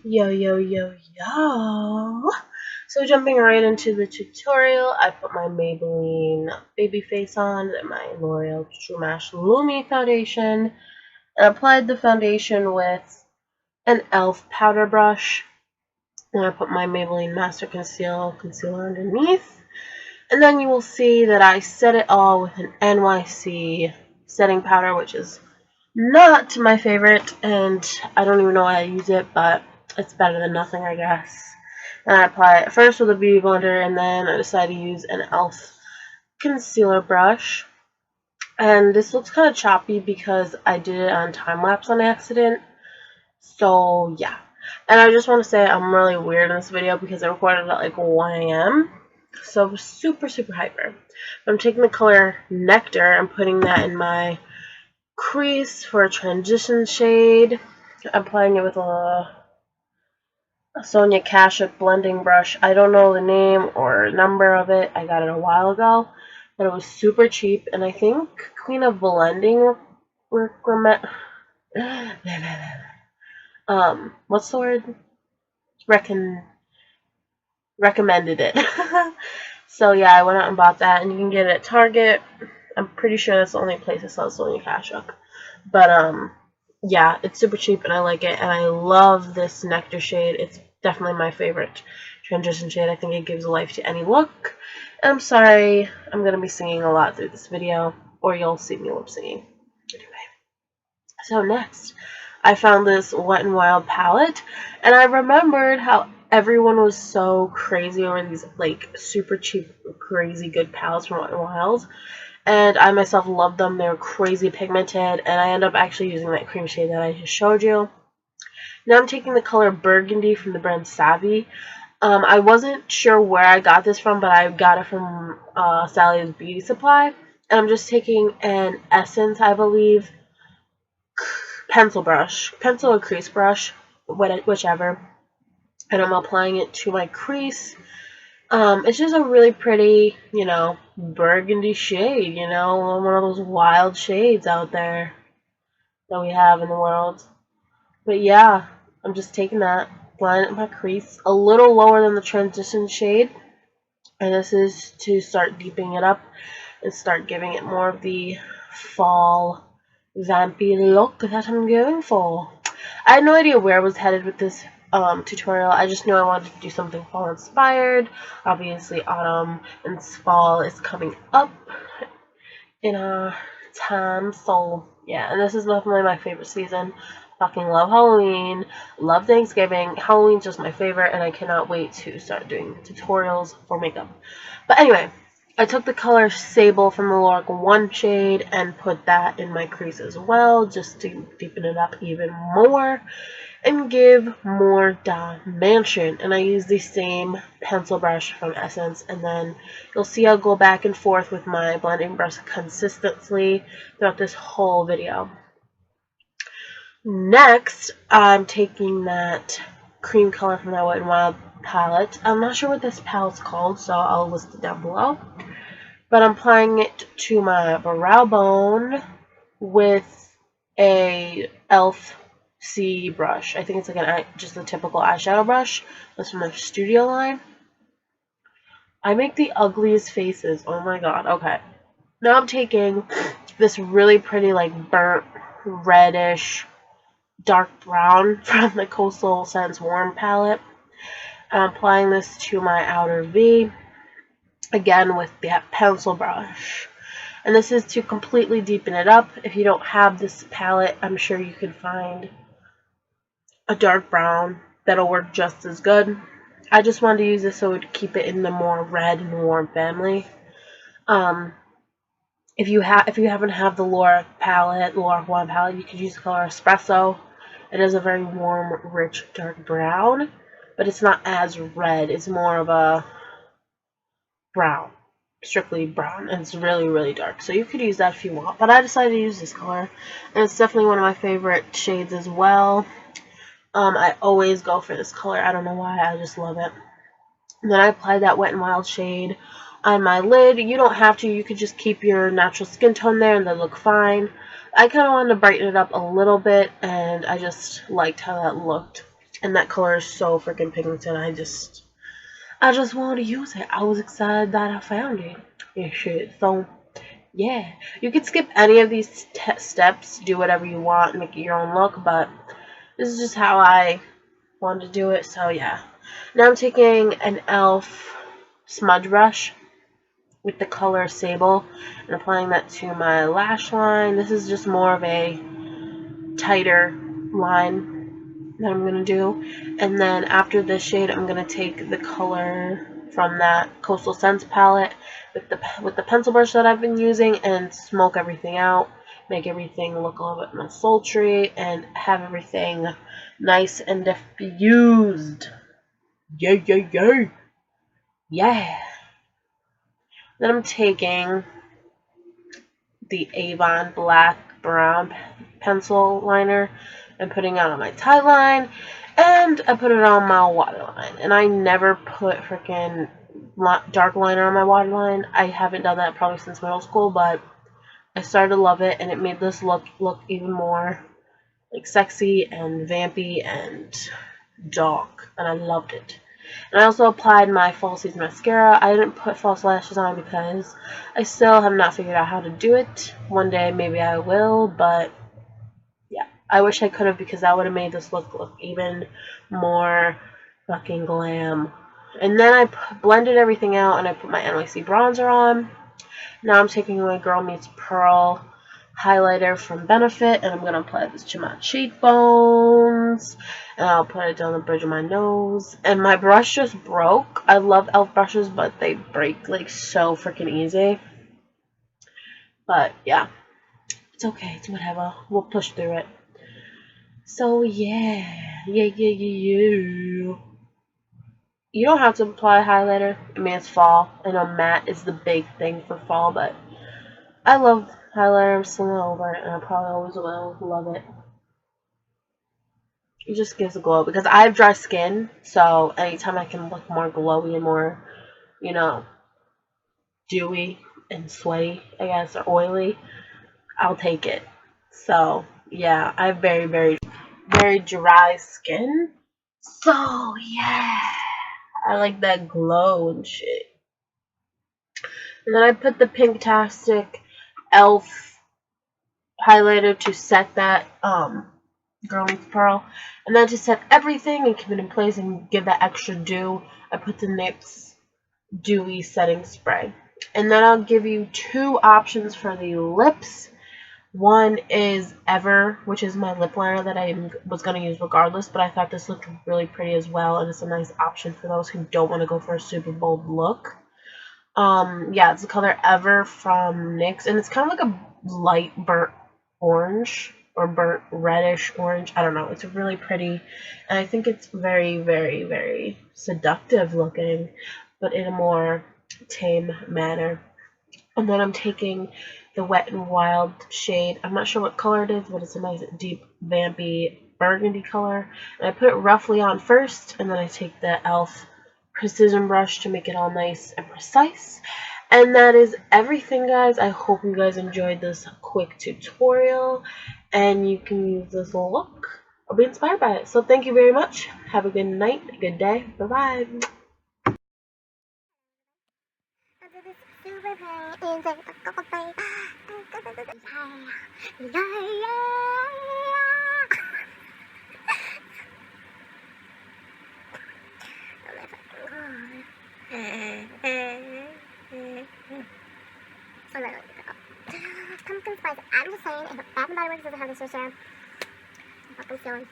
Yo. So jumping right into the tutorial, I put my Maybelline baby face on and my Loreal True Match Lumi foundation and applied the foundation with an e.l.f. powder brush. And I put my Maybelline Master Conceal concealer underneath. And then you will see that I set it all with an NYC setting powder, which is not my favorite, and I don't even know why I use it, but it's better than nothing, I guess. And I apply it first with a beauty blender, and then I decided to use an e.l.f. concealer brush. And this looks kind of choppy because I did it on time-lapse on accident. So, yeah. And I just want to say I'm really weird in this video because I recorded at like 1 a.m. So I'm super hyper. I'm taking the color Nectar and putting that in my crease for a transition shade. Applying it with a Sonia Kashuk blending brush. I don't know the name or number of it. I got it a while ago, but it was super cheap, and I think Queen of Blending what's the word? Recommended it. So yeah, I went out and bought that, and you can get it at Target. I'm pretty sure that's the only place that sells Sonia Kashuk. But yeah, it's super cheap and I like it, and I love this Nectar shade. It's definitely my favorite transition shade. I think it gives life to any look. And I'm sorry, I'm gonna be singing a lot through this video, or you'll see me lip singing. Anyway, so next, I found this Wet n Wild palette, and I remembered how everyone was so crazy over these like super cheap, crazy good palettes from Wet n Wild. And I myself love them. They're crazy pigmented, and I end up actually using that cream shade that I just showed you. Now I'm taking the color Burgundy from the brand Savvy. I wasn't sure where I got this from, but I got it from Sally's Beauty Supply. And I'm just taking an Essence, I believe, pencil or crease brush, whichever. And I'm applying it to my crease. It's just a really pretty, burgundy shade, one of those wild shades out there that we have in the world. But yeah, I'm just taking that, blending it in my crease, a little lower than the transition shade, and this is to start deepening it up and start giving it more of the fall vampy look that I'm going for. I had no idea where I was headed with this tutorial. I just knew I wanted to do something fall inspired. Obviously autumn and fall is coming up in a time, so yeah, and this is definitely my favorite season. Fucking love Halloween, love Thanksgiving. Halloween's just my favorite, and I cannot wait to start doing tutorials for makeup. But anyway, I took the color Sable from the Lorac 1 shade and put that in my crease as well, just to deepen it up even more and give more dimension. And I use the same pencil brush from Essence, and then you'll see I'll go back and forth with my blending brush consistently throughout this whole video. Next, I'm taking that cream color from that Wet n Wild palette. I'm not sure what this palette's called, so I'll list it down below. But I'm applying it to my brow bone with a e.l.f. C brush. I think it's like just a typical eyeshadow brush. That's from their studio line. I make the ugliest faces. Oh my god. Okay. Now I'm taking this really pretty like burnt reddish dark brown from the Coastal Scents Warm palette. I'm applying this to my outer V, again with that pencil brush. And this is to completely deepen it up. If you don't have this palette, I'm sure you could find a dark brown that'll work just as good. I just wanted to use this so it would keep it in the more red and warm family. If you happen to have the Lorac palette, Lorac 1 palette, you could use the color Espresso. It is a very warm, rich, dark brown, but it's not as red. It's more of a brown, strictly brown, and it's really dark. So you could use that if you want, but I decided to use this color, and it's definitely one of my favorite shades as well. I always go for this color. I don't know why. I just love it. And then I applied that Wet n Wild shade on my lid. You don't have to. You could just keep your natural skin tone there and they look fine. I kind of wanted to brighten it up a little bit, and I just liked how that looked. And that color is so freaking pigmented. I just wanted to use it. I was excited that I found it. Yeah, shit. So, yeah. You can skip any of these steps, do whatever you want, make it your own look, but this is just how I wanted to do it, so yeah. Now I'm taking an e.l.f. smudge brush with the color Sable and applying that to my lash line. This is just more of a tighter line that I'm going to do. And then after this shade, I'm going to take the color from that Coastal Scents palette with the pencil brush that I've been using and smoke everything out, make everything look a little bit more sultry, and have everything nice and diffused. Yay, yay, yay. Yeah. Then I'm taking the Avon Black Brown pencil liner and putting it on my tie line, and I put it on my waterline. And I never put freaking dark liner on my waterline. I haven't done that probably since middle school, but I started to love it, and it made this look even more like sexy and vampy and dark, and I loved it. And I also applied my Falsies mascara. I didn't put false lashes on because I still have not figured out how to do it. One day maybe I will, but yeah, I wish I could have, because that would have made this look even more fucking glam. And then I blended everything out and I put my NYC bronzer on. Now I'm taking my Girl Meets Pearl highlighter from Benefit, and I'm going to apply this to my cheekbones, and I'll put it down the bridge of my nose. And my brush just broke. I love e.l.f. brushes, but they break like so freaking easy. But yeah, it's okay, it's whatever, we'll push through it. So yeah. You don't have to apply highlighter. I mean, it's fall. I know matte is the big thing for fall, but I love highlighter. I'm still over it, and I probably always will love it. It just gives a glow, because I have dry skin, so anytime I can look more glowy and more, you know, dewy and sweaty, I guess, or oily, I'll take it. So yeah, I have very, very, very dry skin. So yeah, I like that glow and shit. And then I put the Pinktastic e.l.f. highlighter to set that Girl Meets Pearl. And then to set everything and keep it in place and give that extra dew, I put the NYX Dewy Setting Spray. And then I'll give you two options for the lips. One is Ever, which is my lip liner that I was going to use regardless, but I thought this looked really pretty as well, and it's a nice option for those who don't want to go for a super bold look. Yeah, it's the color Ever from NYX, and it's kind of like a light burnt orange, or burnt reddish orange. I don't know. It's really pretty, and I think it's very, very, very seductive looking, but in a more tame manner. And then I'm taking the Wet n Wild shade. I'm not sure what color it is, but it's a nice deep vampy burgundy color. And I put it roughly on first, and then I take the e.l.f. precision brush to make it all nice and precise. And that is everything, guys. I hope you guys enjoyed this quick tutorial, and you can use this look or be inspired by it. So thank you very much. Have a good night, a good day. Bye-bye. Pumpkin spice. I'm just saying, if Bath and Body Works doesn't have this, I'm fucking stealing.